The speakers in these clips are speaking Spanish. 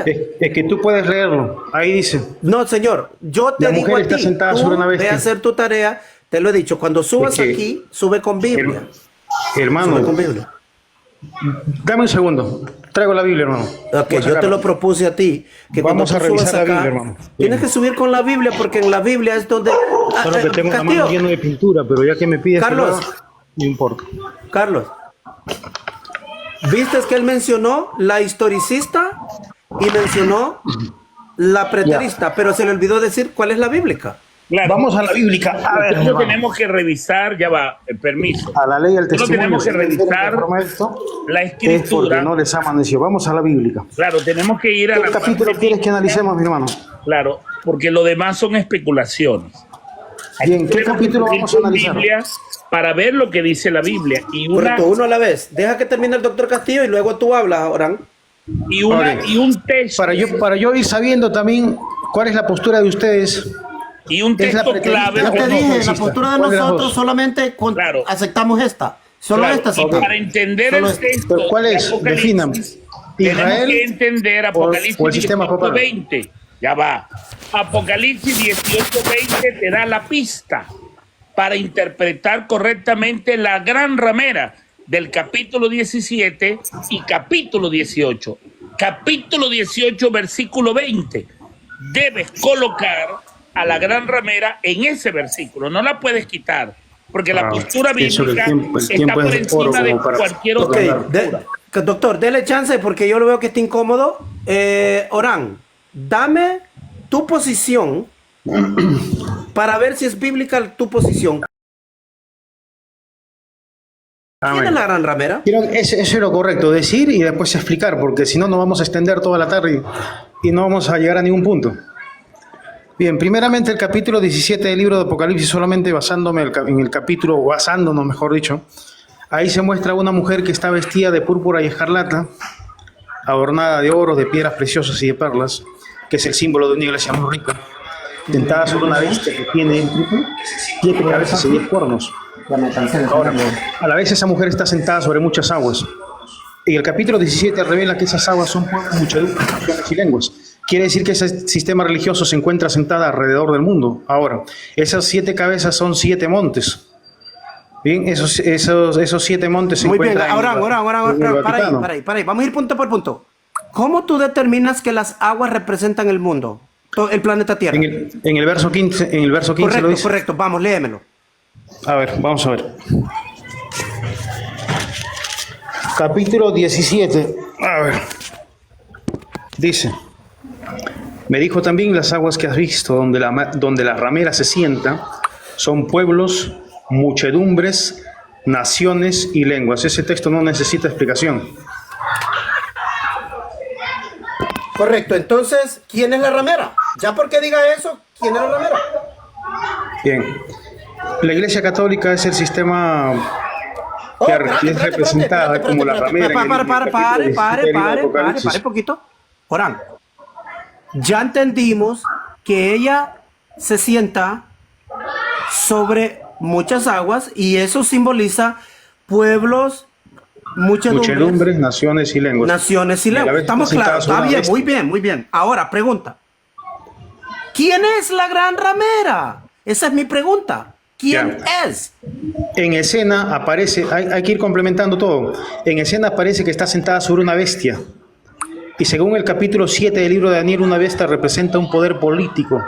Es que tú puedes leerlo. Ahí dice. No, señor, yo te La digo mujer a está ti, sentada tú sobre una bestia. ve a hacer tu tarea, te lo he dicho, cuando subas Es que- aquí, sube con Biblia. Hermano, Sube con Biblia. dame un segundo. Traigo la Biblia, hermano. Ok, Voy a yo te sacarla. lo propuse a ti, que Vamos cuando a tú subas revisar la acá, Biblia, hermano. tienes que subir con la Biblia, porque en la Biblia es donde... Solo que tengo la Castillo, mano llena de pintura, pero ya que me pides que lo Carlos. haga, no importa. Carlos, ¿viste que él mencionó la historicista y mencionó la preterista, pero se le olvidó decir cuál es la bíblica? Claro. Vamos a la bíblica. A ver, Nosotros hermano. tenemos que revisar, ya va, permiso. A la ley del Nosotros testimonio. tenemos que Si no quieren revisar reformar esto, la es porque escritura. no les aman. Decir, vamos a la bíblica. Claro, tenemos que ir a ¿Qué la capítulo parte quieres que bíblica. analicemos, mi hermano? Claro, porque lo demás son especulaciones. Bien, ¿qué Tenemos capítulo que ir vamos a con analizar? Biblia para ver lo que dice la Biblia. Correcto, uno a la vez. Deja que termine el doctor Castillo y luego tú hablas, Orán. Y un texto. Para yo ir sabiendo también cuál es la postura de ustedes. Y un es la texto preterista. clave. Yo te no, dije, la exista. postura de ¿Cuál de las nosotros dos? solamente Claro. aceptamos esta. Solo Claro, esta y aceptamos. para entender Solo el esta. texto ¿Pero cuál de es? Apocalipsis, Definan. tenemos ¿Israel que entender Apocalipsis o el sistema papal? 18:20. Ya va. Apocalipsis 18:20 te da la pista para interpretar correctamente la gran ramera del capítulo 17 y capítulo 18. Capítulo 18, versículo 20. Debes colocar a la gran ramera en ese versículo. No la puedes quitar, porque la postura pienso que el bíblica tiempo está por es de oro encima de como para cualquier Ok, otra postura. doctor, dele chance porque yo lo veo que está incómodo. Orán, dame tu posición para ver si es bíblica tu posición. ¿Quién es la gran ramera? Eso es lo correcto, decir y después explicar, porque si no nos vamos a extender toda la tarde y no vamos a llegar a ningún punto. Bien, primeramente el capítulo 17 del libro de Apocalipsis, solamente basándome en el capítulo, basándonos mejor dicho, ahí se muestra una mujer que está vestida de púrpura y escarlata, adornada de oro, de piedras preciosas y de perlas, que es el símbolo de una iglesia muy rica, sentada sobre una bestia que tiene 7 cabezas y 10 cuernos. Ahora, a la vez esa mujer está sentada sobre muchas aguas. Y el capítulo 17 revela que esas aguas son pueblos, muchedumbres, naciones y lenguas. Quiere decir que ese sistema religioso se encuentra sentada alrededor del mundo. Ahora, esas 7 cabezas son 7 montes. Bien, esos 7 montes se Muy bien, encuentran ahora, en el Vaticano. para ahí. Vamos a ir punto por punto. ¿Cómo tú determinas que las aguas representan el mundo? El planeta Tierra. En el verso 15, Correcto, lo dice. correcto. Vamos, léemelo. A ver, vamos a ver. Capítulo 17. A ver. Dice: me dijo también, las aguas que has visto, donde la ramera se sienta, son pueblos, muchedumbres, naciones y lenguas. Ese texto no necesita explicación. Correcto. Entonces, ¿quién es la ramera? Ya porque diga eso, ¿quién es la ramera? Bien. La Iglesia Católica es el sistema que es representada como la ramera. Pare poquito. Orán, ya entendimos que ella se sienta sobre muchas aguas y eso simboliza pueblos, Muchedumbres, naciones y lenguas. naciones y lenguas. Estamos claros, está bien, muy bien, muy bien. Ahora, pregunta. ¿Quién es la gran ramera? Esa es mi pregunta. ¿Quién es? En escena aparece, hay que ir complementando todo. En escena aparece que está sentada sobre una bestia. Y según el capítulo 7 del libro de Daniel, una bestia representa un poder político,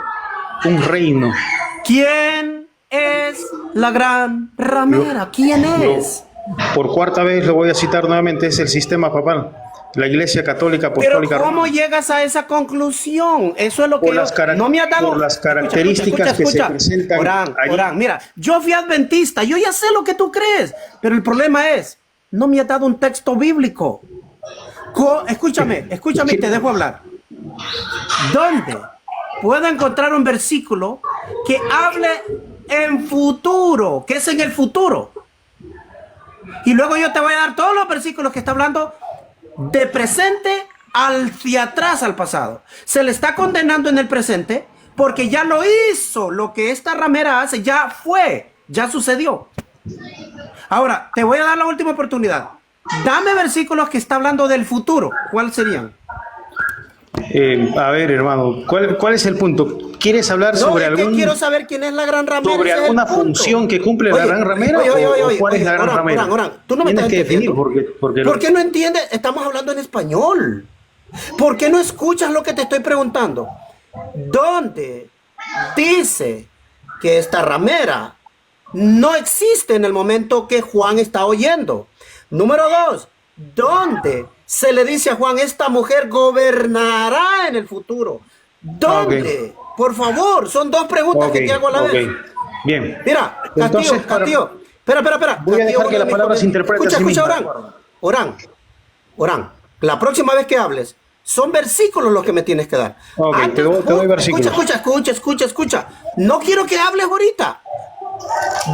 un reino. ¿Quién es la gran ramera? ¿Quién es? Por cuarta vez lo voy a citar nuevamente, es el sistema papal, la Iglesia Católica Apostólica. Pero ¿cómo llegas a esa conclusión? Eso es lo que no me ha dado. Por las características que se presentan. Orán, mira, yo fui adventista, yo ya sé lo que tú crees, pero el problema es, no me ha dado un texto bíblico. Escúchame, y te dejo hablar. ¿Dónde puedo encontrar un versículo que hable en futuro? ¿Qué es en el futuro? Y luego yo te voy a dar todos los versículos que está hablando de presente hacia atrás al pasado. Se le está condenando en el presente porque ya lo hizo. Lo que esta ramera hace ya fue, ya sucedió. Ahora, te voy a dar la última oportunidad. Dame versículos que está hablando del futuro. ¿Cuáles serían? A ver, hermano, ¿cuál es el punto? ¿Quieres hablar No, sobre es que quiero saber quién es la gran ramera. sobre ese es el alguna punto. función que cumple la Oye, gran ramera o cuál es la gran ramera? Orán, tú no me Tienes estás que definir entendiendo. porque ¿Por qué no entiendes? Estamos hablando en español. ¿Por qué no escuchas lo que te estoy preguntando? ¿Dónde dice que esta ramera no existe en el momento que Juan está oyendo? Número 2, ¿dónde se le dice a Juan, esta mujer gobernará en el futuro? ¿Dónde? Por favor, son dos preguntas que te hago a la vez. Bien. Mira, Castillo, Entonces, Castillo. Espera. Voy a dejar que la uno de mis palabra se interprete a sí Escucha, misma. Orán. La próxima vez que hables, son versículos los que me tienes que dar. Ok, te doy versículos. Escucha. No quiero que hables ahorita.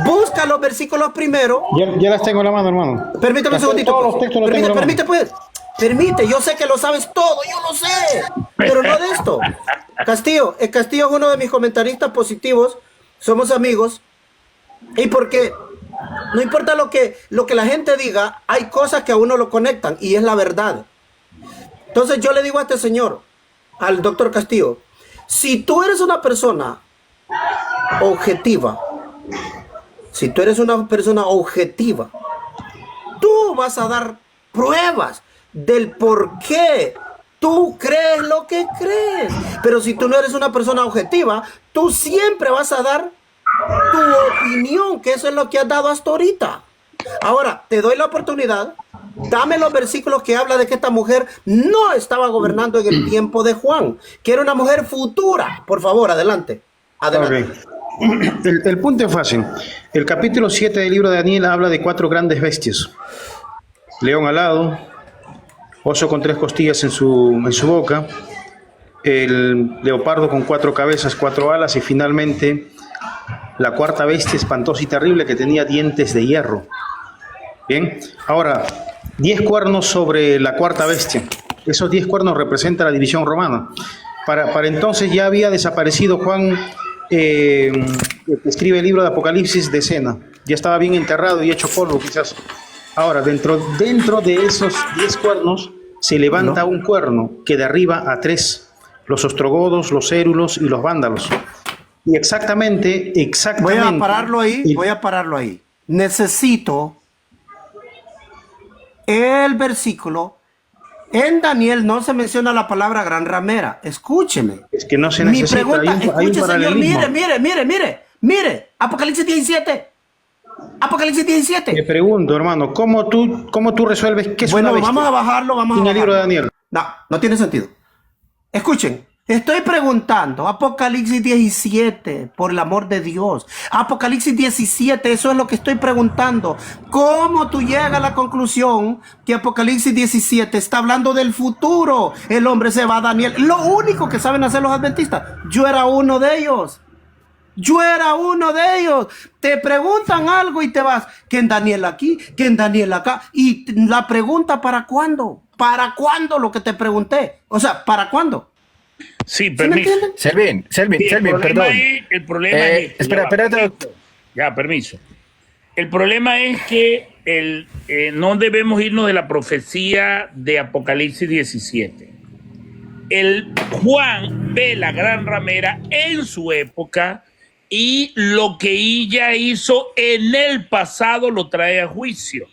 Busca los versículos primero. Ya las tengo en la mano, hermano. Permítame un segundito. Todos los textos los tengo en la mano. Permite, pues. Permite, yo sé que lo sabes todo, yo lo sé. Pero no de esto. Castillo es uno de mis comentaristas positivos. Somos amigos. Y porque no importa lo que la gente diga, hay cosas que a uno lo conectan y es la verdad. Entonces yo le digo a este señor, al doctor Castillo, si tú eres una persona objetiva, tú vas a dar pruebas del por qué tú crees lo que crees. Pero si tú no eres una persona objetiva, tú siempre vas a dar tu opinión, que eso es lo que has dado hasta ahorita. Ahora, te doy la oportunidad, dame los versículos que habla de que esta mujer no estaba gobernando en el tiempo de Juan, que era una mujer futura. Por favor, adelante. Okay. El punto es fácil. El capítulo 7 del libro de Daniel habla de 4 grandes bestias. León alado, oso con 3 costillas en su boca, el leopardo con 4 cabezas, 4 alas y finalmente la cuarta bestia espantosa y terrible que tenía dientes de hierro. Bien, ahora 10 cuernos sobre la cuarta bestia. Esos 10 cuernos representan la división romana. Para entonces ya había desaparecido Juan, que escribe el libro de Apocalipsis, de escena. Ya estaba bien enterrado y hecho polvo quizás. Ahora, dentro de esos 10 cuernos se levanta un cuerno que derriba a 3, los ostrogodos, los érulos y los vándalos. Y exactamente. Voy a pararlo ahí. Necesito el versículo. En Daniel no se menciona la palabra gran ramera. Escúcheme. Es que no se necesita. Mi pregunta, hay un escuche, señor, paralelismo. mire. Apocalipsis 17. Te pregunto, hermano, ¿cómo tú resuelves qué es una bestia? Vamos a bajarlo, En el libro de Daniel. No tiene sentido. Escuchen, estoy preguntando, Apocalipsis 17, por el amor de Dios. Apocalipsis 17, eso es lo que estoy preguntando. ¿Cómo tú llegas a la conclusión que Apocalipsis 17 está hablando del futuro? El hombre se va a Daniel. Lo único que saben hacer los adventistas. Yo era uno de ellos. Te preguntan algo y te vas. Que en Daniel aquí, que en Daniel acá. Y la pregunta, ¿para cuándo? ¿Para cuándo lo que te pregunté? O sea, ¿para cuándo? Sí, permiso. Selvin, perdón. El problema es... Espera. Ya, permiso. El problema es que no debemos irnos de la profecía de Apocalipsis 17. Juan ve la gran ramera en su época y lo que ella hizo en el pasado lo trae a juicio,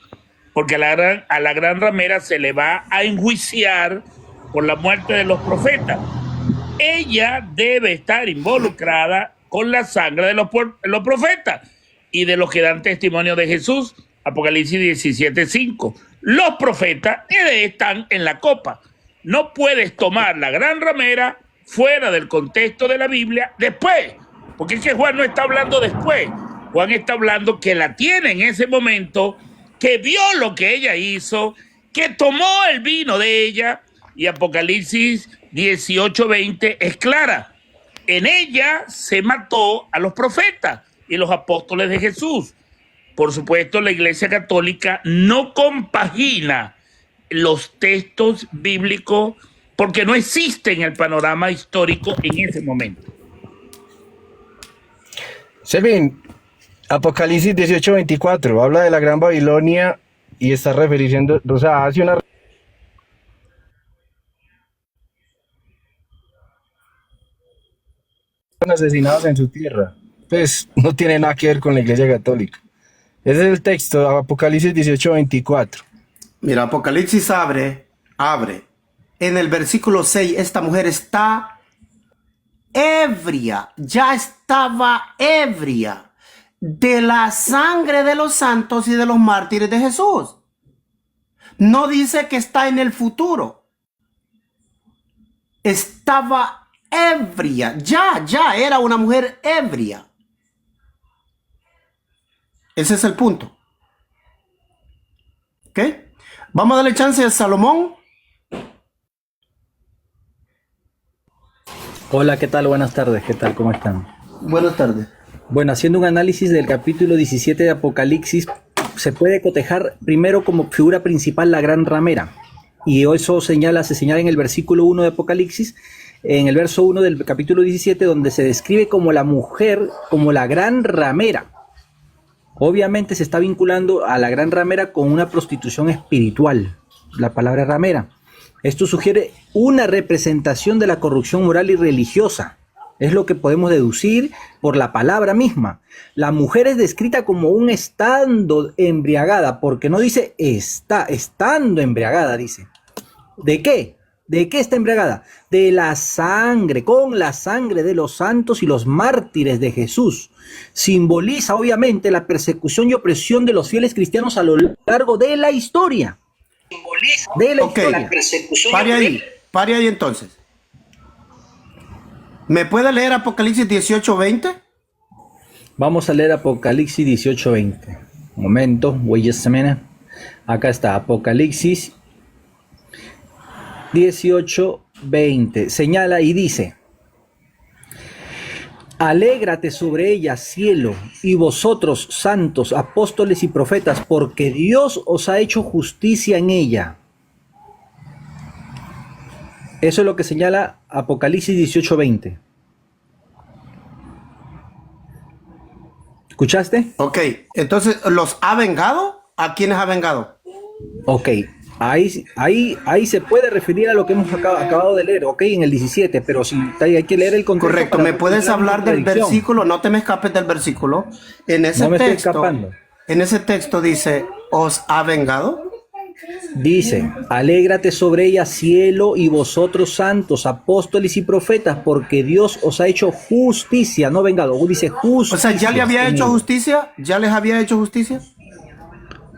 porque a la gran ramera se le va a enjuiciar por la muerte de los profetas. Ella debe estar involucrada con la sangre de los profetas y de los que dan testimonio de Jesús. Apocalipsis 17:5. Los profetas están en la copa. No puedes tomar la gran ramera fuera del contexto de la Biblia después, porque es que Juan no está hablando después. Juan está hablando que la tiene en ese momento, que vio lo que ella hizo, que tomó el vino de ella, y Apocalipsis 18:20 es clara. En ella se mató a los profetas y los apóstoles de Jesús. Por supuesto, la Iglesia Católica no compagina los textos bíblicos porque no existe en el panorama histórico en ese momento. Selvin, Apocalipsis 18:24 habla de la Gran Babilonia y está refiriendo, o sea, hace una asesinados en su tierra. Pues no tiene nada que ver con la Iglesia Católica. Ese es el texto, Apocalipsis 18:24. Mira, Apocalipsis abre. En el versículo 6, esta mujer está ebria, ya estaba ebria de la sangre de los santos y de los mártires de Jesús. No dice que está en el futuro. Estaba ebria, ya era una mujer ebria. Ese es el punto. ¿Ok? Vamos a darle chance a Salomón. Hola, ¿qué tal? Buenas tardes, ¿qué tal? ¿Cómo están? Buenas tardes. Bueno, haciendo un análisis del capítulo 17 de Apocalipsis, se puede cotejar primero como figura principal la gran ramera. Y eso se señala en el versículo 1 de Apocalipsis, en el verso 1 del capítulo 17, donde se describe como la mujer, como la gran ramera. Obviamente se está vinculando a la gran ramera con una prostitución espiritual, la palabra ramera. Esto sugiere una representación de la corrupción moral y religiosa. Es lo que podemos deducir por la palabra misma. La mujer es descrita como un estando embriagada, porque no dice estando embriagada, dice. ¿De qué? ¿De qué está embriagada? De la sangre, con la sangre de los santos y los mártires de Jesús. Simboliza obviamente la persecución y opresión de los fieles cristianos a lo largo de la historia. De la historia. Pare ahí entonces. ¿Me puede leer Apocalipsis 18:20? Vamos a leer Apocalipsis 18:20. Un momento, wait just a minute. Acá está, Apocalipsis 18:20. Señala y dice: alégrate sobre ella, cielo, y vosotros, santos, apóstoles y profetas, porque Dios os ha hecho justicia en ella. Eso es lo que señala Apocalipsis 18:20. ¿Escuchaste? Ok, entonces, ¿los ha vengado? ¿A quiénes ha vengado? Ok, ahí se puede referir a lo que hemos acabado de leer, ok, en el 17, pero si hay que leer el contexto. Correcto, ¿me puedes hablar del versículo? No te me escapes del versículo. En ese no me texto, estoy escapando. En ese texto dice, ¿os ha vengado? Dice, alégrate sobre ella, cielo, y vosotros, santos, apóstoles y profetas, porque Dios os ha hecho justicia, no vengado, dice justicia. O sea, ¿ya le había hecho justicia? ¿Ya les había hecho justicia?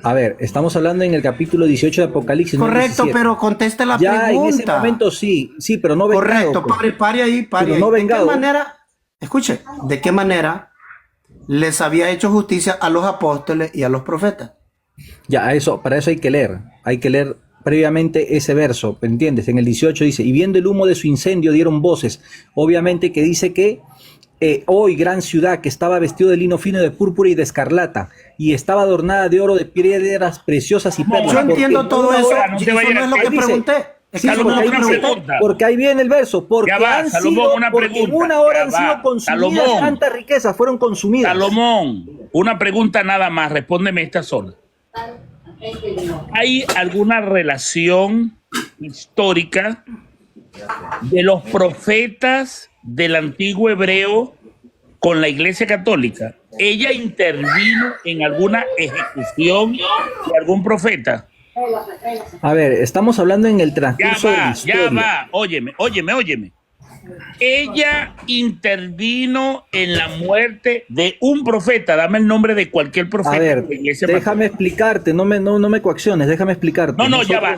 A ver, estamos hablando en el capítulo 18 de Apocalipsis. Correcto, no pero conteste la ya pregunta. En ese momento sí, pero no vengado. Correcto, pues. pare ahí. Pero no vengado. ¿De qué manera, escuche, de qué manera les había hecho justicia a los apóstoles y a los profetas? Ya, para eso hay que leer previamente ese verso, ¿entiendes? En el 18 dice, y viendo el humo de su incendio dieron voces, obviamente que dice que hoy gran ciudad que estaba vestido de lino fino, de púrpura y de escarlata, y estaba adornada de oro, de piedras preciosas y perlas. Yo entiendo todo eso, no te eso vayas no es lo que dice, pregunté. Sí, Pregunta. porque ahí viene el verso, porque Ya va, Salomón, una porque en pregunta. una hora Ya han va, sido consumidas Salomón. tantas riquezas, fueron consumidas. Salomón, una pregunta nada más, respóndeme esta sola. ¿Hay alguna relación histórica de los profetas del antiguo hebreo con la Iglesia Católica? ¿Ella intervino en alguna ejecución de algún profeta? A ver, estamos hablando en el transcurso de la historia. Ya va, óyeme. Ella intervino en la muerte de un profeta. Dame el nombre de cualquier profeta. A ver, de la Iglesia déjame explicarte, no me coacciones, déjame explicarte. No, ya va,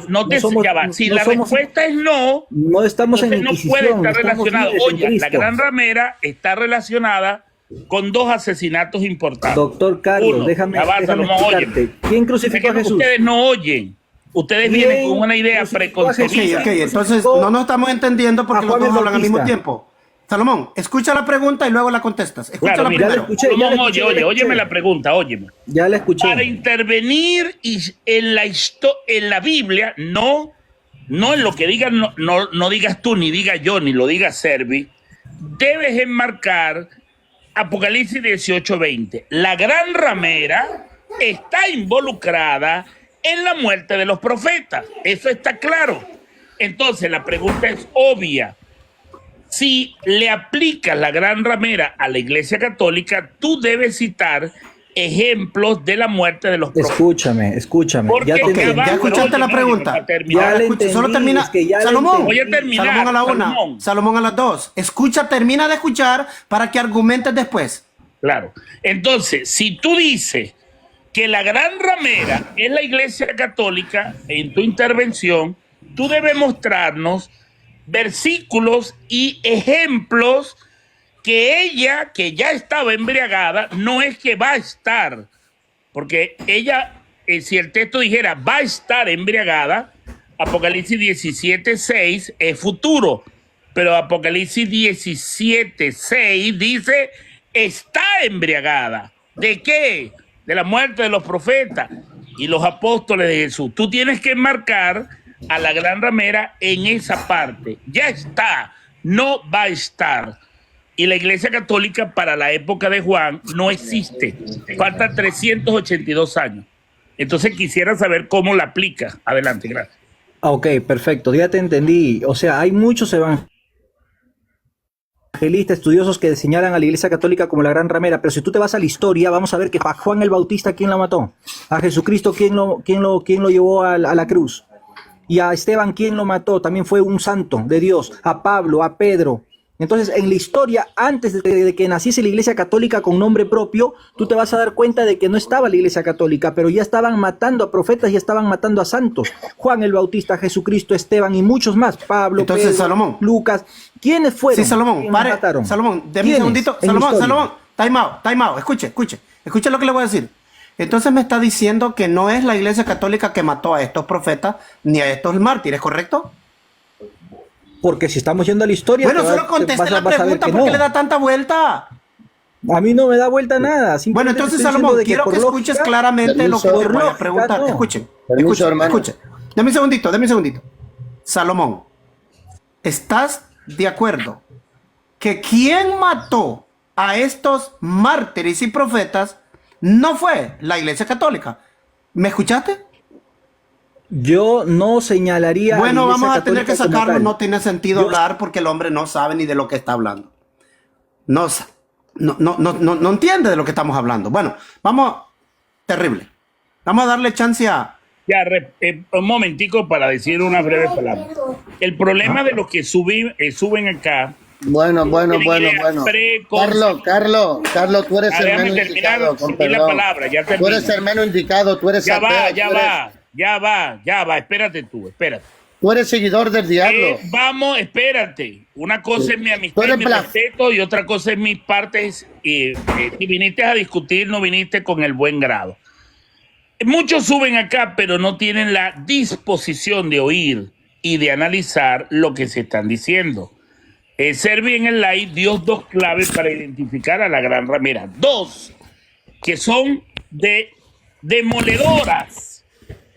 ya va. Si la respuesta es no, no estamos en entonces no Inquisición, puede estar estamos relacionado. libres en Oye, la Cristo. gran ramera está relacionada con dos asesinatos importantes. Doctor Carlos, Uno, déjame ya va, Salomón, explicarte. óyeme. ¿Quién Es crucificó que a Jesús? ustedes no oyen. Ustedes ¿Quién vienen con una idea crucificó a Jesús? preconcebida. Ok, entonces no nos estamos entendiendo porque A los Juan dos el hablan al mismo Bautista. tiempo. Salomón, escucha la pregunta y luego la contestas. Escúchala Claro, mira, primero. escuché, ya la Salomón, escuché, ya la óyeme escuché. la pregunta, óyeme. Ya la escuché. Para intervenir en la Biblia, no en lo que digas, no digas tú, ni diga yo, ni lo diga Servi, debes enmarcar Apocalipsis 18:20. La gran ramera está involucrada en la muerte de los profetas. Eso está claro. Entonces la pregunta es obvia. si le aplicas la gran ramera a la Iglesia Católica, tú debes citar ejemplos de la muerte de los profetas. Escúchame. Porque Ya te ya entendí. va, Ya escuchaste la oye, pregunta. para terminar. Ya le Escucha, solo entendí, termina. es que ya le Salomón, entendí. Voy a terminar, Salomón a la una, Salomón. Salomón a las dos. Escucha, termina de escuchar para que argumentes después. Claro. Entonces, si tú dices que la gran ramera es la Iglesia Católica, en tu intervención, tú debes mostrarnos versículos y ejemplos que ella, que ya estaba embriagada, no es que va a estar, porque ella, si el texto dijera va a estar embriagada, Apocalipsis 17:6 es futuro, pero Apocalipsis 17:6 dice está embriagada. ¿De qué? De la muerte de los profetas y los apóstoles de Jesús. Tú tienes que enmarcar a la gran ramera en esa parte. Ya está, no va a estar. Y la Iglesia Católica para la época de Juan no existe. Faltan 382 años. Entonces quisiera saber cómo la aplica. Adelante, gracias. Ok, perfecto, ya te entendí. O sea, hay muchos evangelistas, estudiosos que señalan a la Iglesia Católica como la gran ramera, pero si tú te vas a la historia, vamos a ver que a Juan el Bautista, ¿quién lo mató? A Jesucristo, ¿quién lo llevó a la cruz? Y a Esteban, ¿quién lo mató? También fue un santo de Dios. A Pablo, a Pedro. Entonces, en la historia, antes de que naciese la Iglesia Católica con nombre propio, tú te vas a dar cuenta de que no estaba la Iglesia Católica, pero ya estaban matando a profetas, ya estaban matando a santos. Juan el Bautista, Jesucristo, Esteban y muchos más. Pablo, Entonces, Pedro, Salomón. Lucas. ¿Quiénes fueron? Sí, Salomón, ¿Quiénes pare. mataron? Salomón, déme un ¿Quiénes segundito. en la Salomón, historia? time out. Escuche lo que le voy a decir. Entonces me está diciendo que no es la Iglesia Católica que mató a estos profetas ni a estos mártires, ¿correcto? Porque si estamos yendo a la historia... Bueno, te solo vas- conteste vas a- la vas a ver pregunta, que ¿por qué no. le da tanta vuelta? A mí no me da vuelta nada. Bueno, simplemente entonces, estoy Salomón, diciendo de quiero por que escuches lógica- claramente lo que te por voy a lógica, preguntar. no. Escuchen, Permiso, hermano. escuchen. Dame un segundito. Salomón, ¿estás de acuerdo que quien mató a estos mártires y profetas no fue la Iglesia Católica? ¿Me escuchaste? Yo no señalaría. Bueno, a la Iglesia vamos a tener que Católica como sacarlo, tal. no tiene sentido Yo- hablar porque el hombre no sabe ni de lo que está hablando. No entiende de lo que estamos hablando. Bueno, terrible. Vamos a darle chance a... Ya, un momentico para decir una breve palabra. El problema de los que suben acá. Bueno. Carlos, tú eres Déjame hermano terminar indicado, con la perdón. palabra, ya Tú termino. eres hermano indicado, tú eres ateo, Ya va, espérate. tú eres seguidor del diablo. Espérate. Una cosa es mi Tú amistad y eres mi blas- respeto y otra cosa es mis partes. Si viniste a discutir, no viniste con el buen grado. Muchos suben acá, pero no tienen la disposición de oír y de analizar lo que se están diciendo. Servi en el live dio dos claves para identificar a la gran ramera. Dos, que son demoledoras.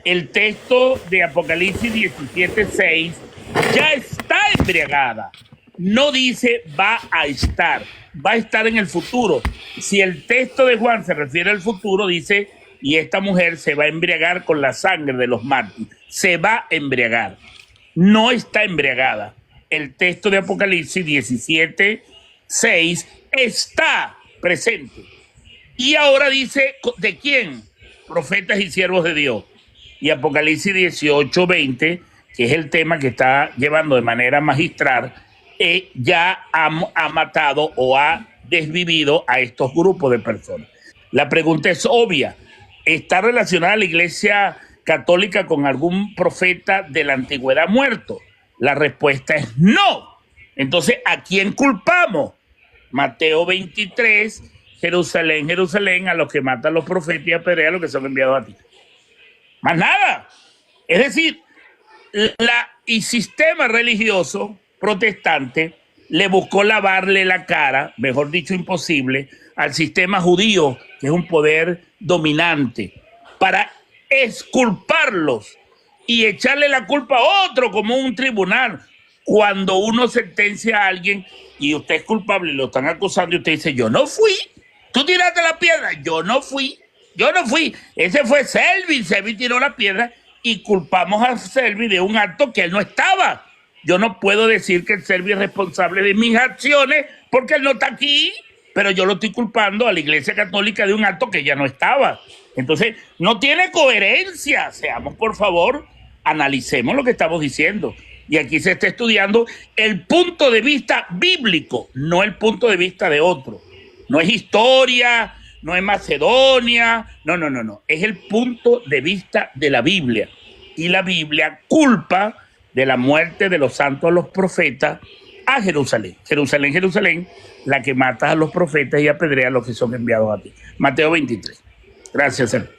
El texto de Apocalipsis 17:6 ya está embriagada. No dice va a estar en el futuro. Si el texto de Juan se refiere al futuro, dice, y esta mujer se va a embriagar con la sangre de los mártires. Se va a embriagar. No está embriagada. El texto de Apocalipsis 17:6 está presente. Y ahora dice, ¿de quién? Profetas y siervos de Dios. Y Apocalipsis 18:20, que es el tema que está llevando de manera magistral, ya ha matado o ha desvivido a estos grupos de personas. La pregunta es obvia. ¿Está relacionada la Iglesia Católica con algún profeta de la antigüedad muerto? La respuesta es no. Entonces, ¿a quién culpamos? Mateo 23, Jerusalén, Jerusalén, a los que matan los profetas y apedrean a los que son enviados a ti. Más nada. Es decir, el sistema religioso protestante le buscó lavarle la cara, mejor dicho, imposible, al sistema judío, que es un poder dominante, para exculparlos y echarle la culpa a otro como un tribunal. Cuando uno sentencia a alguien y usted es culpable y lo están acusando y usted dice, yo no fui, tú tiraste la piedra, yo no fui, ese fue Selvi tiró la piedra y culpamos a Selvi de un acto que él no estaba. yo no puedo decir que el serbio es responsable de mis acciones porque él no está aquí, pero yo lo estoy culpando a la Iglesia Católica de un acto que ya no estaba. Entonces, no tiene coherencia. Seamos, por favor, analicemos lo que estamos diciendo. Y aquí se está estudiando el punto de vista bíblico, no el punto de vista de otro. No es historia, no es Macedonia, no. Es el punto de vista de la Biblia. Y la Biblia culpa de la muerte de los santos los profetas a Jerusalén. Jerusalén, la que mata a los profetas y apedrea a los que son enviados a ti. Mateo 23. Gracias, hermano.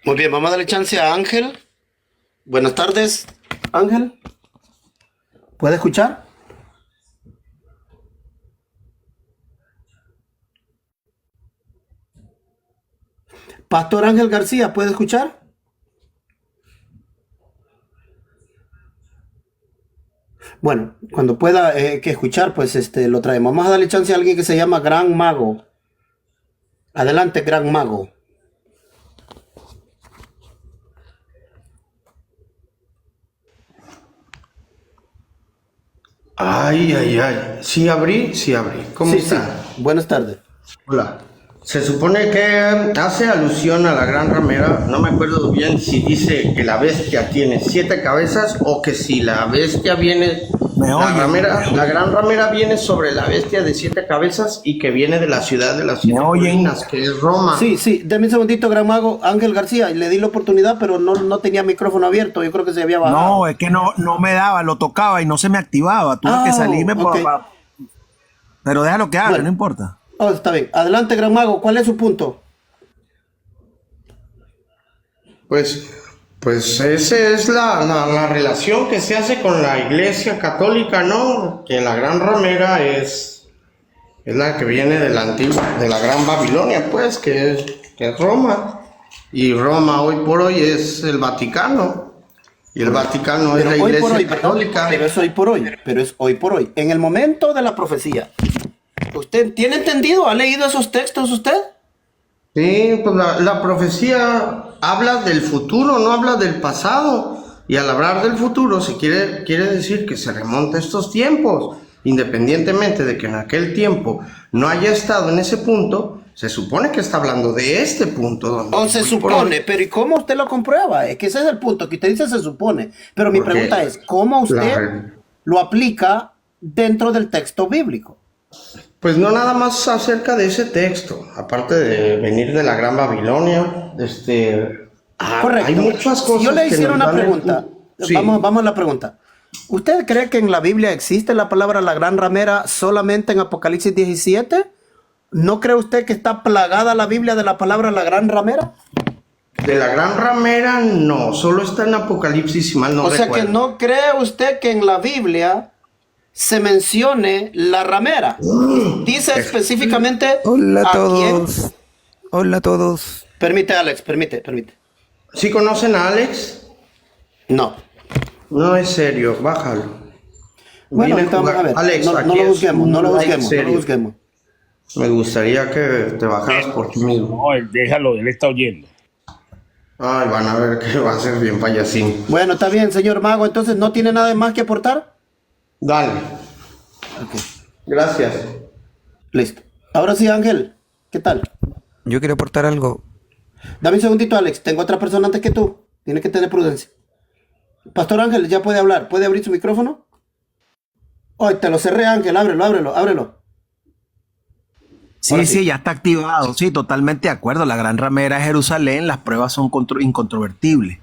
Muy bien, vamos a darle chance a Ángel. Buenas tardes, Ángel. ¿Puede escuchar? Pastor Ángel García, ¿puede escuchar? Bueno, cuando pueda que escuchar, pues lo traemos. Vamos a darle chance a alguien que se llama Gran Mago. Adelante, Gran Mago. Ay. Sí abrí. ¿Cómo Sí, está? sí. Buenas tardes. Hola. Se supone que hace alusión a la gran ramera. No me acuerdo bien si dice que la bestia tiene 7 cabezas o que si la bestia viene... La gran ramera viene sobre la bestia de 7 cabezas y que viene de la ciudad de las 7 colinas, que es Roma. Sí, deme un segundito, Gran Mago. Ángel García, le di la oportunidad, pero no tenía micrófono abierto. Yo creo que se había bajado. No, es que no me daba, lo tocaba y no se me activaba. Tuve que salirme por... ok. Pero déjalo que hable, Bueno. no importa. Oh, está bien. Adelante, Gran Mago. ¿Cuál es su punto? Pues esa es la relación que se hace con la Iglesia Católica, ¿no? Que la gran ramera es la que viene de la gran Babilonia, pues, que es Roma. Y Roma hoy por hoy es el Vaticano. Y el Vaticano es la Iglesia Católica. Pero es hoy por hoy. En el momento de la profecía. ¿Usted tiene entendido? ¿Ha leído esos textos usted? Sí, pues la profecía habla del futuro, no habla del pasado. Y al hablar del futuro quiere decir que se remonta a estos tiempos. Independientemente de que en aquel tiempo no haya estado en ese punto, se supone que está hablando de este punto. Donde Se supone, pero ¿y cómo usted lo comprueba? Es que ese es el punto, que usted dice se supone. Pero mi pregunta es, ¿cómo usted lo aplica dentro del texto bíblico? Pues no nada más acerca de ese texto, aparte de venir de la Gran Babilonia, Correcto. hay muchas cosas. Si yo le que hiciera nos una dan pregunta, Sí. vamos a la pregunta. ¿Usted cree que en la Biblia existe la palabra la gran ramera solamente en Apocalipsis 17? ¿No cree usted que está plagada la Biblia de la palabra la gran ramera? De la Gran Ramera, no, solo está en Apocalipsis, si mal no O sea recuerdo. que no cree usted que en la Biblia se mencione la ramera. Dice específicamente Hola a quién. todos. Hola a todos. Permite, Alex, permite. ¿Sí conocen a Alex? No. No es serio, bájalo. Bueno, Vine ahorita vamos a ver. Alex, no aquí lo es busquemos, un no lo like busquemos, no serio. lo busquemos. Me gustaría que te bajaras por ti mismo. No, déjalo, él está oyendo. Ay, van a ver que va a ser bien payasín. Bueno, está bien, señor Mago, entonces ¿no tiene nada más que aportar? Dale. Gracias. Listo. Ahora sí, Ángel, ¿qué tal? Yo quiero aportar algo. Dame un segundito, Alex. Tengo otra persona antes que tú. Tiene que tener prudencia. Pastor Ángel, ya puede hablar. ¿Puede abrir su micrófono? Ay, te lo cerré, Ángel. Ábrelo. Sí, ya está activado. Sí, totalmente de acuerdo. La gran ramera es Jerusalén. Las pruebas son incontrovertibles.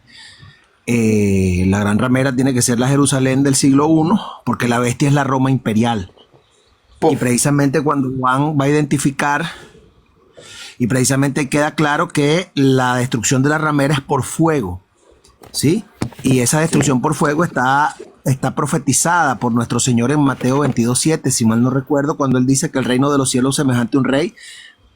La gran ramera tiene que ser la Jerusalén del siglo I, porque la bestia es la Roma imperial. Y precisamente cuando Juan va a identificar, y precisamente queda claro que la destrucción de la ramera es por fuego, ¿sí? Y esa destrucción por fuego está profetizada por nuestro Señor en Mateo 22:7, si mal no recuerdo, cuando él dice que el reino de los cielos es semejante a un rey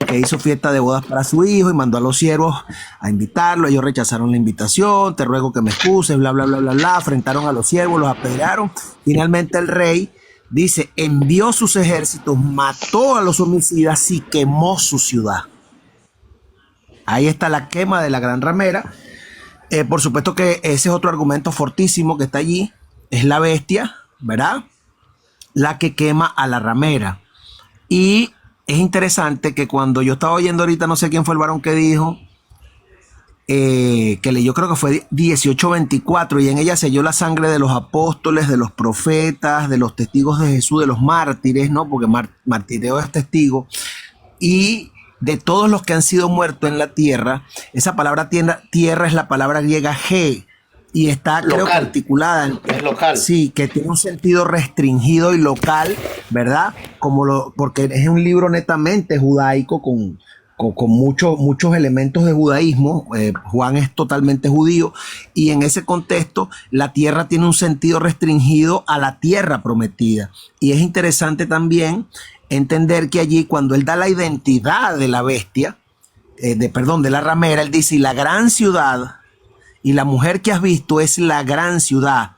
que hizo fiesta de bodas para su hijo y mandó a los siervos a invitarlo. Ellos rechazaron la invitación, te ruego que me excuses, bla, bla, bla, bla, bla. Afrentaron a los siervos, los apedrearon. Finalmente el rey dice, envió sus ejércitos, mató a los homicidas y quemó su ciudad. Ahí está la quema de la gran ramera. Por supuesto que ese es otro argumento fortísimo que está allí. Es la bestia, ¿verdad? La que quema a la ramera. Y es interesante que cuando yo estaba oyendo ahorita, no sé quién fue el varón que dijo, que leyó, creo que fue 18:24, y en ella selló la sangre de los apóstoles, de los profetas, de los testigos de Jesús, de los mártires, ¿no? Porque martireo es testigo, y de todos los que han sido muertos en la tierra. Esa palabra tierra es la palabra griega ge, y está, creo que articulada. Es local. Sí, que tiene un sentido restringido y local, ¿verdad? Porque es un libro netamente judaico con muchos elementos de judaísmo. Juan es totalmente judío, y en ese contexto la tierra tiene un sentido restringido a la tierra prometida. Y es interesante también entender que allí, cuando él da la identidad de la bestia, de la ramera, él dice: y la gran ciudad y la mujer que has visto es la gran ciudad,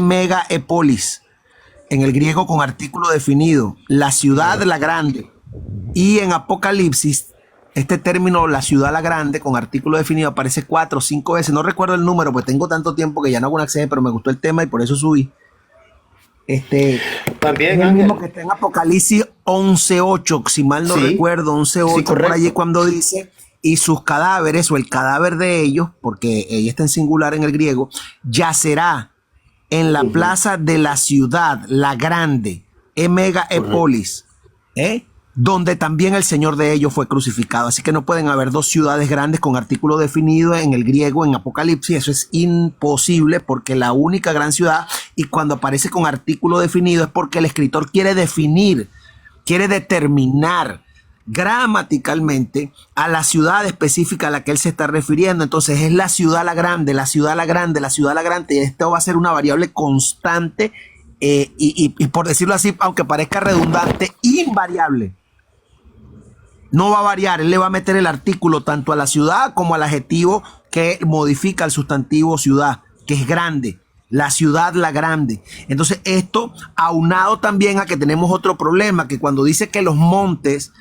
megapolis, en el griego con artículo definido, la ciudad la grande. Y en Apocalipsis, este término, la ciudad la grande, con artículo definido, aparece 4 o 5 veces. No recuerdo el número, pues tengo tanto tiempo que ya no hago un acceso, pero me gustó el tema y por eso subí. También, es el mismo que Ángel. está en Apocalipsis 11:8, si mal no recuerdo, 11:8, Sí, por correcto. allí, cuando dice: y sus cadáveres, o el cadáver de ellos, porque ella está en singular en el griego, yacerá en la plaza de la ciudad, la grande, megapolis, donde también el Señor de ellos fue crucificado. Así que no pueden haber dos ciudades grandes con artículo definido en el griego en Apocalipsis. Eso es imposible, porque la única gran ciudad, y cuando aparece con artículo definido, es porque el escritor quiere definir, quiere determinar gramaticalmente a la ciudad específica a la que él se está refiriendo. Entonces es la ciudad la grande, la ciudad la grande, la ciudad la grande, y esto va a ser una variable constante, y por decirlo así, aunque parezca redundante, invariable. No va a variar. Él le va a meter el artículo tanto a la ciudad como al adjetivo que modifica el sustantivo ciudad, que es grande. La ciudad la grande. Entonces esto, aunado también a que tenemos otro problema, que cuando dice que los montes,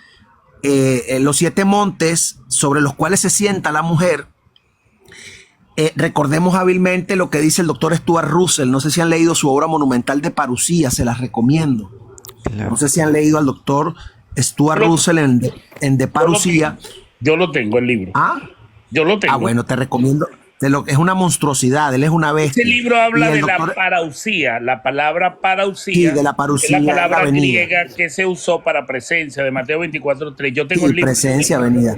los 7 montes sobre los cuales se sienta la mujer, recordemos hábilmente lo que dice el doctor Stuart Russell. No sé si han leído su obra monumental de Parusía, se las recomiendo. Claro. No sé si han leído al doctor Stuart Russell en De Parusía. Yo lo tengo, el libro. Yo lo tengo. Bueno, te recomiendo. Es una monstruosidad, él es una bestia. Este libro habla Y de el la doctor- parousia. La palabra parousia, Sí, de la parousia, es la la palabra venida. griega que se usó para presencia, de Mateo 24:3. Yo tengo Sí, el libro. presencia, venida.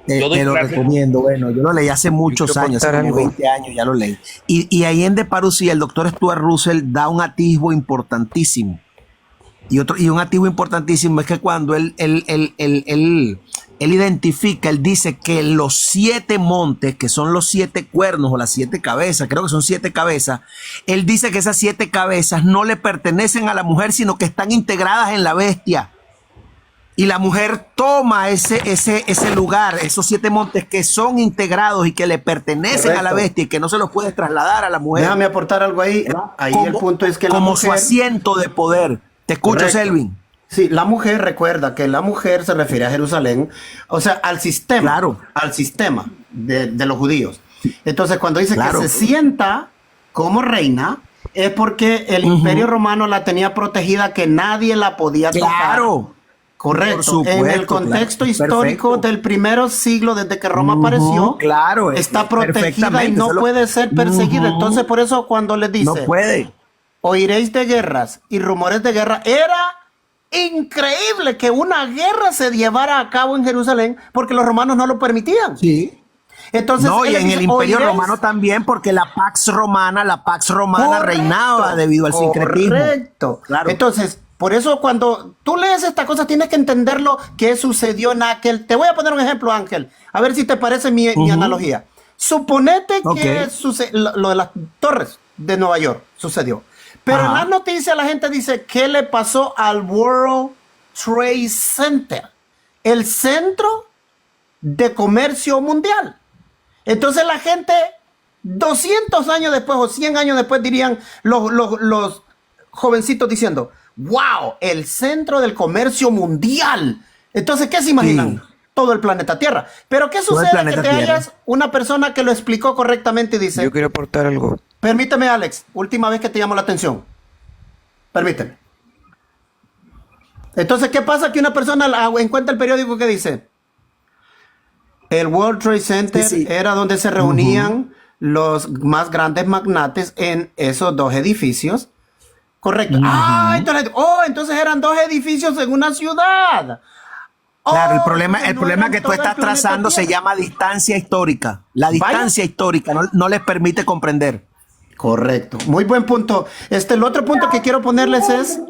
Yo doy Te lo clases. recomiendo. Bueno, yo lo leí hace muchos quiero años, hace aportar como algo. 20 años ya lo leí. Y ahí en De Parusía, el doctor Stuart Russell da un atisbo importantísimo. Y un atisbo importantísimo es que cuando él identifica, él dice que los 7 montes, que son los 7 cuernos o las 7 cabezas, creo que son 7 cabezas, él dice que esas 7 cabezas no le pertenecen a la mujer, sino que están integradas en la bestia. Y la mujer toma ese lugar, esos 7 montes que son integrados y que le pertenecen a la Correcto. bestia y que no se los puede trasladar a la mujer. Déjame aportar algo ahí. Ahí el punto es que la como su mujer... asiento de poder. Te escucho, Correcto. Selvin. Sí, la mujer, recuerda que la mujer se refiere a Jerusalén, o sea, al sistema, Claro. al sistema de los judíos. Entonces, cuando dice Claro. que se sienta como reina, es porque el imperio romano la tenía protegida, que nadie la podía tocar. Claro. Correcto. Por supuesto, En el contexto claro. histórico Perfecto. del primero siglo desde que Roma apareció, claro, está protegida y perfectamente, no eso lo- puede ser perseguida. Ujú. Entonces, por eso cuando le dice, No puede. oiréis de guerras y rumores de guerra, era increíble que una guerra se llevara a cabo en Jerusalén porque los romanos no lo permitían. Sí. Entonces, No, y él en dice, el Imperio "Oiréis". Romano también, porque la Pax Romana Correcto, reinaba debido al sincretismo. Correcto. Claro. Entonces, por eso cuando tú lees esta cosa tienes que entenderlo que sucedió en aquel. Te voy a poner un ejemplo, Ángel, a ver si te parece mi analogía. Suponete que Ok. lo de las torres de Nueva York sucedió. Pero en Ajá. las noticias la gente dice, ¿qué le pasó al World Trade Center? El centro de comercio mundial. Entonces la gente, 200 años después o 100 años después, dirían los jovencitos diciendo, wow, el centro del comercio mundial. Entonces, ¿qué se imaginan? todo el planeta Tierra. Pero ¿qué Todo el sucede que planeta te Tierra. hayas una persona que lo explicó correctamente y dice, Yo quiero aportar algo. permíteme, Alex, última vez que te llamo la atención. Permíteme. Entonces, ¿qué pasa que una persona encuentra el periódico que dice? El World Trade Center Sí, sí. era donde se reunían los más grandes magnates en esos dos edificios. Correcto. Entonces eran dos edificios en una ciudad. Claro, el Oh, problema, que el no problema eran que tú todo el estás planeta trazando se Tierra. llama distancia histórica. La distancia histórica no les permite comprender. Correcto. Muy buen punto. El otro punto que quiero ponerles es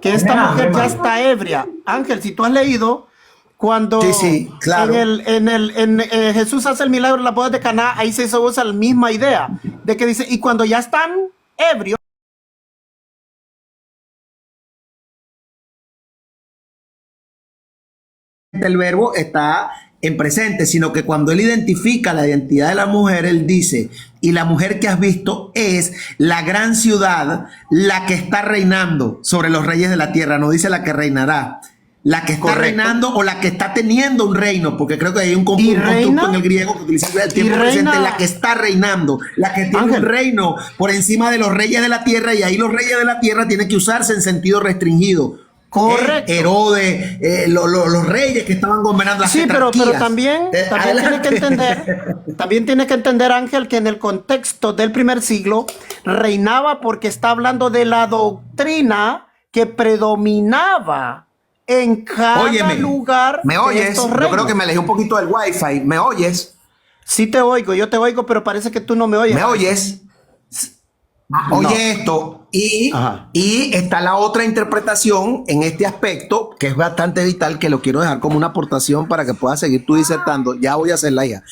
que esta mujer ya está ebria. Ángel, si tú has leído cuando Sí, sí, claro. Jesús hace el milagro en la boda de Caná, ahí se usa la misma idea de que dice, y cuando ya están ebrios, El verbo está en presente, sino que cuando él identifica la identidad de la mujer, él dice, y la mujer que has visto es la gran ciudad, la que está reinando sobre los reyes de la tierra, no dice la que reinará, la que está Correcto. reinando o la que está teniendo un reino, porque creo que hay un ¿Y constructo reina? en el griego que utiliza el tiempo ¿Y presente, reina? la que está reinando, la que tiene Ángel. un reino por encima de los reyes de la tierra, y ahí los reyes de la tierra tienen que usarse en sentido restringido. Correcto. Herodes, los reyes que estaban gobernando las sí, pero tetrarquías. también tienes que Adelante. entender, Ángel, que en el contexto del primer siglo reinaba porque está hablando de la doctrina que predominaba en cada Óyeme, lugar ¿me de oyes? estos Yo reinos. creo que me alejé un poquito del wifi. ¿Me oyes? Sí te oigo, yo te oigo, pero parece que tú no me oyes. ¿Me oyes? Oye esto, Ajá. y está la otra interpretación en este aspecto, que es bastante vital, que lo quiero dejar como una aportación para que puedas seguir tú disertando. Ya voy a hacerla ya.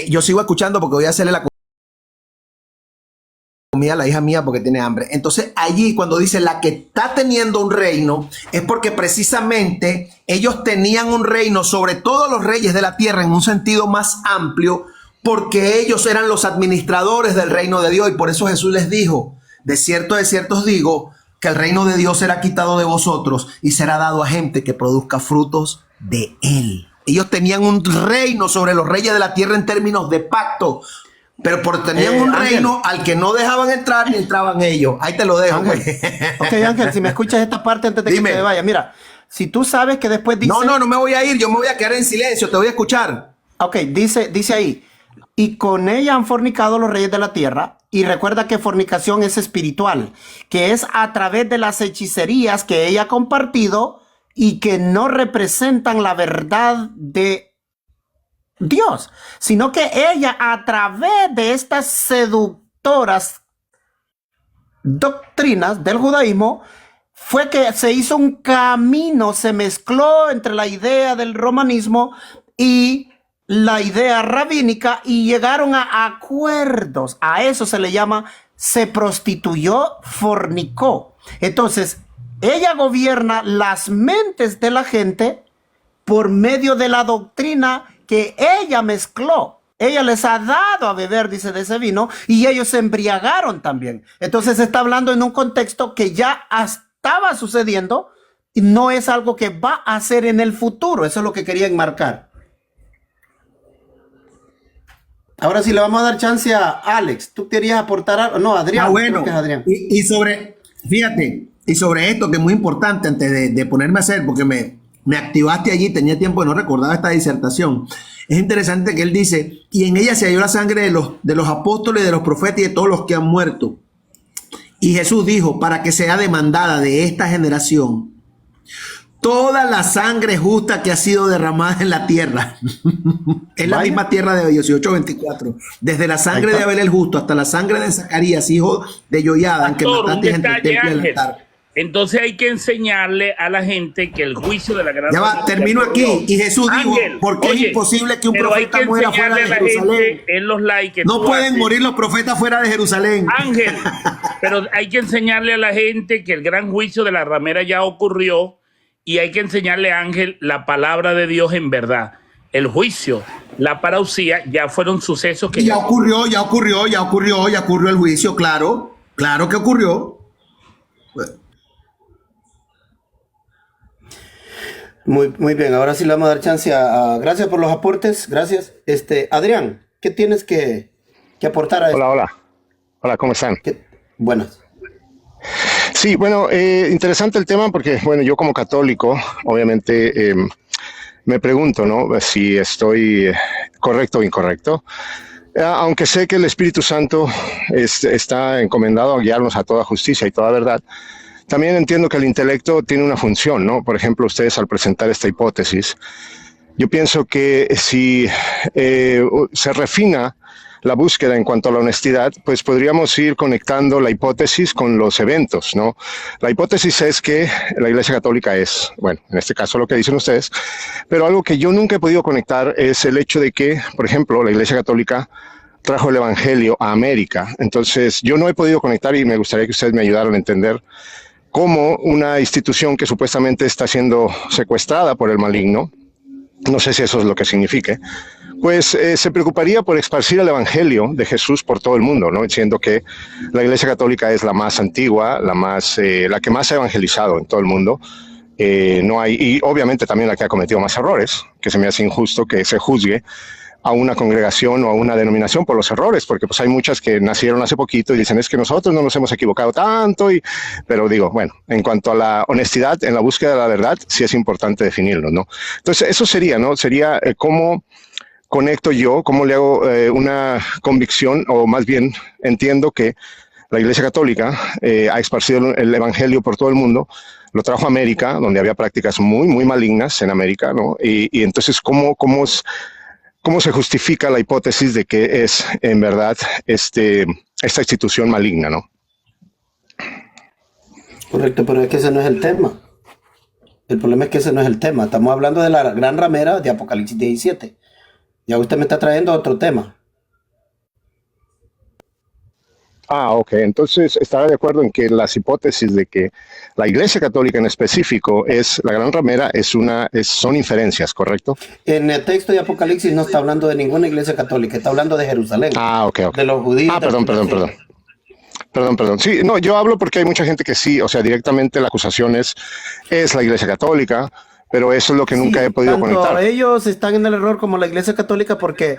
Yo sigo escuchando porque voy a hacerle la comida a la hija mía porque tiene hambre. Entonces allí cuando dice la que está teniendo un reino, es porque precisamente ellos tenían un reino sobre todos los reyes de la tierra en un sentido más amplio, porque ellos eran los administradores del reino de Dios, y por eso Jesús les dijo, de cierto os digo, que el reino de Dios será quitado de vosotros y será dado a gente que produzca frutos de él. Ellos tenían un reino sobre los reyes de la tierra en términos de pacto, pero tenían un Ángel. reino al que no dejaban entrar ni entraban ellos. Ahí te lo dejo. Ángel. Pues. Ok, Ángel, si me escuchas esta parte antes de Dime. que te vaya, mira, si tú sabes que después dice... No me voy a ir, yo me voy a quedar en silencio, te voy a escuchar. Ok, dice ahí, y con ella han fornicado los reyes de la tierra, y recuerda que fornicación es espiritual, que es a través de las hechicerías que ella ha compartido y que no representan la verdad de Dios, sino que ella a través de estas seductoras doctrinas del judaísmo fue que se hizo un camino, se mezcló entre la idea del romanismo y la idea rabínica y llegaron a acuerdos. A eso se le llama, se prostituyó, fornicó. Entonces, ella gobierna las mentes de la gente por medio de la doctrina que ella mezcló. Ella les ha dado a beber, dice, de ese vino, y ellos se embriagaron también. Entonces se está hablando en un contexto que ya estaba sucediendo y no es algo que va a ser en el futuro. Eso es lo que quería enmarcar. Ahora sí le vamos a dar chance a Alex. ¿Tú querías aportar algo? No, Adrián. Bueno, Creo que es Adrián. y fíjate, y sobre esto que es muy importante antes de ponerme a hacer, porque me activaste allí, tenía tiempo y no recordaba esta disertación. Es interesante que él dice, y en ella se halló la sangre de los apóstoles, de los profetas y de todos los que han muerto. Y Jesús dijo, para que sea demandada de esta generación toda la sangre justa que ha sido derramada en la tierra. Es la Vaya. misma tierra de 18:24. Desde la sangre Ahí de está. Abel el justo hasta la sangre de Zacarías, hijo de Joiada, que Pastor, un mataste entre el detalle, templo y el Ángel. altar. Entonces hay que enseñarle a la gente que el juicio de la gran... Ya va, termino aquí. Y Jesús dijo, Ángel, porque oye, es imposible que un pero hay profeta que muera fuera de enseñarle a la Jerusalén. gente en los likes que No tú pueden haces. morir los profetas fuera de Jerusalén. Ángel, pero hay que enseñarle a la gente que el gran juicio de la ramera ya ocurrió, y hay que enseñarle a Ángel la palabra de Dios en verdad. El juicio, la parousia, ya fueron sucesos que Y ya ocurrió el juicio, claro que ocurrió. Muy bien, ahora sí le vamos a dar chance gracias por los aportes, gracias. Adrián, ¿qué tienes que aportar a esto? Hola, hola. Hola, ¿cómo están? Buenas. Sí, bueno, interesante el tema porque, bueno, yo como católico, obviamente, me pregunto, ¿no? Si estoy correcto o incorrecto. Aunque sé que el Espíritu Santo está encomendado a guiarnos a toda justicia y toda verdad, también entiendo que el intelecto tiene una función, ¿no? Por ejemplo, ustedes al presentar esta hipótesis, yo pienso que si se refina la búsqueda en cuanto a la honestidad, pues podríamos ir conectando la hipótesis con los eventos, ¿no? La hipótesis es que la Iglesia Católica es, bueno, en este caso lo que dicen ustedes, pero algo que yo nunca he podido conectar es el hecho de que, por ejemplo, la Iglesia Católica trajo el Evangelio a América. Entonces, yo no he podido conectar y me gustaría que ustedes me ayudaran a entender cómo una institución que supuestamente está siendo secuestrada por el maligno, no sé si eso es lo que signifique, pues se preocuparía por esparcir el Evangelio de Jesús por todo el mundo, ¿no? Siendo que la Iglesia Católica es la más antigua, la que más ha evangelizado en todo el mundo. No hay, y obviamente también la que ha cometido más errores, que se me hace injusto que se juzgue a una congregación o a una denominación por los errores, porque pues hay muchas que nacieron hace poquito y dicen es que nosotros no nos hemos equivocado tanto, pero digo, bueno, en cuanto a la honestidad en la búsqueda de la verdad, sí es importante definirlo, ¿no? Entonces eso sería, ¿no? Sería cómo conecto yo, cómo le hago una convicción, o más bien entiendo que la Iglesia Católica ha esparcido el Evangelio por todo el mundo, lo trajo a América, donde había prácticas muy, muy malignas en América, ¿no? Y entonces, ¿cómo se justifica la hipótesis de que es en verdad esta institución maligna, ¿no? Correcto, pero es que ese no es el tema. El problema es que ese no es el tema. Estamos hablando de la gran ramera de Apocalipsis 17. Ya usted me está trayendo otro tema. Ok. Entonces, ¿estará de acuerdo en que las hipótesis de que la Iglesia Católica en específico es la gran ramera son inferencias, ¿correcto? En el texto de Apocalipsis no está hablando de ninguna iglesia católica, está hablando de Jerusalén. Ok. De los judíos. Perdón. Sí, no, yo hablo porque hay mucha gente que sí, o sea, directamente la acusación es la Iglesia Católica, pero eso es lo que nunca he podido conectar. Ellos están en el error como la Iglesia Católica porque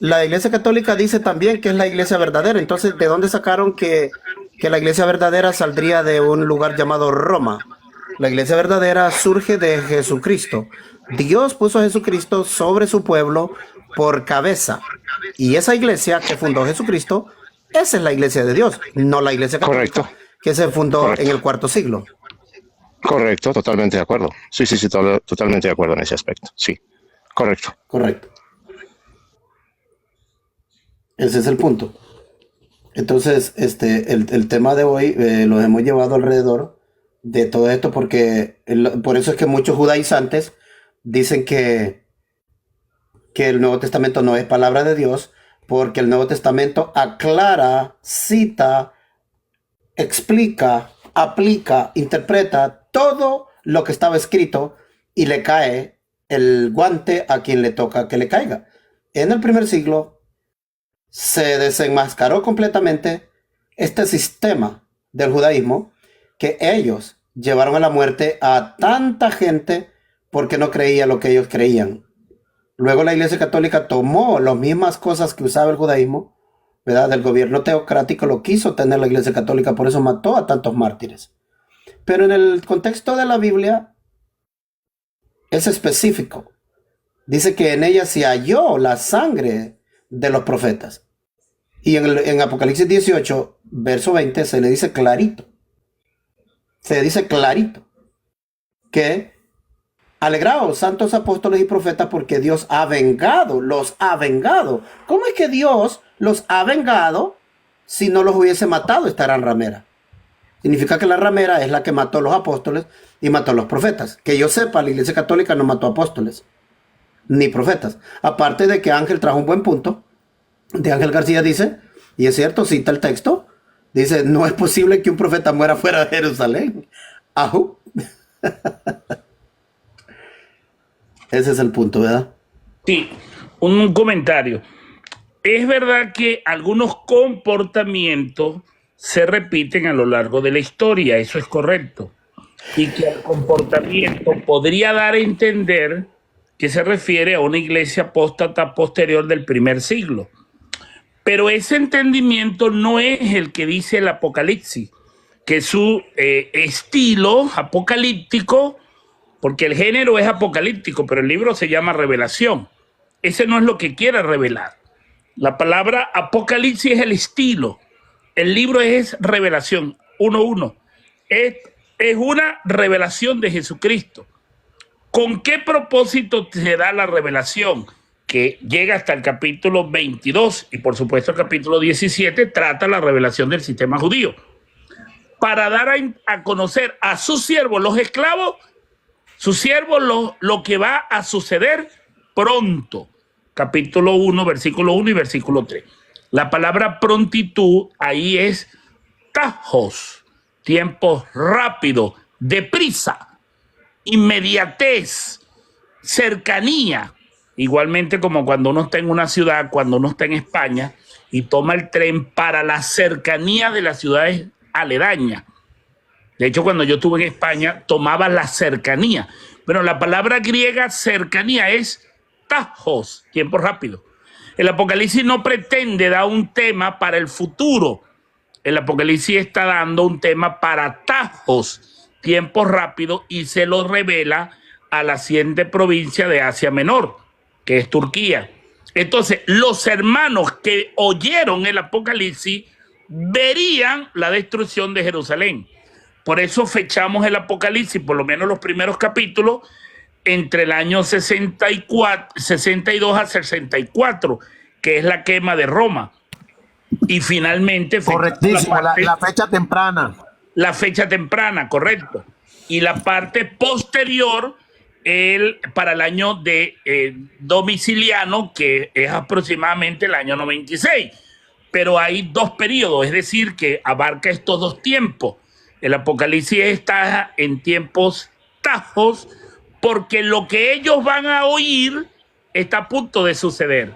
la Iglesia Católica dice también que es la Iglesia verdadera. Entonces, ¿de dónde sacaron que la Iglesia verdadera saldría de un lugar llamado Roma? La Iglesia verdadera surge de Jesucristo. Dios puso a Jesucristo sobre su pueblo por cabeza. Y esa iglesia que fundó Jesucristo, esa es la Iglesia de Dios, no la Iglesia Católica. Correcto. Que se fundó en el IV siglo. Correcto, totalmente de acuerdo. Sí, totalmente de acuerdo en ese aspecto. Sí, correcto. Ese es el punto. Entonces, el tema de hoy lo hemos llevado alrededor de todo esto porque por eso es que muchos judaizantes dicen que el Nuevo Testamento no es palabra de Dios porque el Nuevo Testamento aclara, cita, explica, aplica, interpreta todo lo que estaba escrito y le cae el guante a quien le toca que le caiga. En el primer siglo se desenmascaró completamente este sistema del judaísmo que ellos llevaron a la muerte a tanta gente porque no creía lo que ellos creían. Luego la Iglesia Católica tomó las mismas cosas que usaba el judaísmo, ¿verdad? Del gobierno teocrático lo quiso tener la Iglesia Católica, por eso mató a tantos mártires. Pero en el contexto de la Biblia es específico. Dice que en ella se halló la sangre de los profetas. Y en Apocalipsis 18, verso 20, se le dice clarito. Se dice clarito que alegraos, santos apóstoles y profetas, porque Dios ha vengado, los ha vengado. ¿Cómo es que Dios los ha vengado si no los hubiese matado esta gran ramera? Significa que la ramera es la que mató a los apóstoles y mató a los profetas. Que yo sepa, la Iglesia Católica no mató apóstoles ni profetas. Aparte de que Ángel trajo un buen punto. De Ángel García dice, y es cierto, cita el texto, dice, no es posible que un profeta muera fuera de Jerusalén. Ajú. Ese es el punto, ¿verdad? Sí, un comentario. Es verdad que algunos comportamientos se repiten a lo largo de la historia, eso es correcto. y que el comportamiento podría dar a entender que se refiere a una iglesia apóstata posterior del primer siglo. Pero ese entendimiento no es el que dice el Apocalipsis, que su estilo apocalíptico, porque el género es apocalíptico, pero el libro se llama Revelación. Ese no es lo que quiere revelar. La palabra Apocalipsis es el estilo. El libro es Revelación 1:1. Es una revelación de Jesucristo. ¿Con qué propósito se da la revelación? Que llega hasta el capítulo 22 y por supuesto el capítulo 17 trata la revelación del sistema judío. Para dar a conocer a sus siervos, los esclavos, sus siervos, lo que va a suceder pronto. Capítulo 1, versículo 1 y versículo 3. La palabra prontitud ahí es tajos, tiempo rápido, deprisa, inmediatez, cercanía. Igualmente como cuando uno está en una ciudad, cuando uno está en España y toma el tren para la cercanía de las ciudades aledañas. De hecho, cuando yo estuve en España, tomaba la cercanía. Pero la palabra griega cercanía es tajos, tiempo rápido. El Apocalipsis no pretende dar un tema para el futuro. El Apocalipsis está dando un tema para tajos, tiempo rápido, y se lo revela a la siguiente provincia de Asia Menor, que es Turquía. Entonces, los hermanos que oyeron el Apocalipsis verían la destrucción de Jerusalén. Por eso fechamos el Apocalipsis, por lo menos los primeros capítulos, entre el año 62 a 64, que es la quema de Roma. Y finalmente... Correctísimo, la fecha temprana. La fecha temprana, correcto. Y la parte posterior... para el año de Domiciliano, que es aproximadamente el año 96. Pero hay dos periodos, es decir, que abarca estos dos tiempos. El Apocalipsis está en tiempos tajos, porque lo que ellos van a oír está a punto de suceder.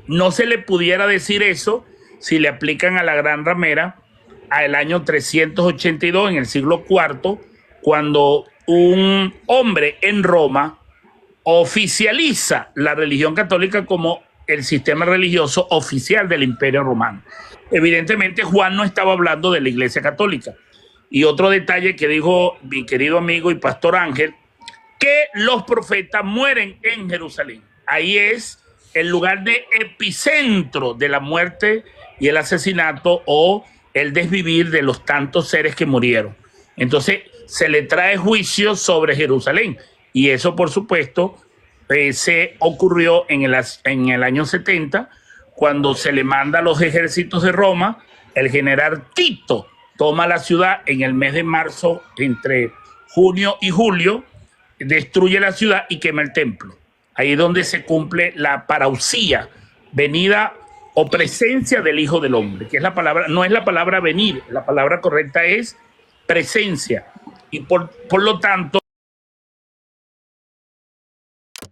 No se le pudiera decir eso si le aplican a la Gran Ramera al año 382, en el siglo IV, cuando un hombre en Roma oficializa la religión católica como el sistema religioso oficial del Imperio Romano. Evidentemente, Juan no estaba hablando de la Iglesia Católica. Y otro detalle que dijo mi querido amigo y pastor Ángel, que los profetas mueren en Jerusalén. Ahí es el lugar de epicentro de la muerte y el asesinato o el desvivir de los tantos seres que murieron. Entonces, se le trae juicio sobre Jerusalén. Y eso, por supuesto, se ocurrió en el año 70, cuando se le manda a los ejércitos de Roma. El general Tito toma la ciudad en el mes de marzo, entre junio y julio, destruye la ciudad y quema el templo. Ahí es donde se cumple la parousia, venida o presencia del Hijo del Hombre, que es la palabra, no es la palabra venir, la palabra correcta es presencia. Y por lo tanto,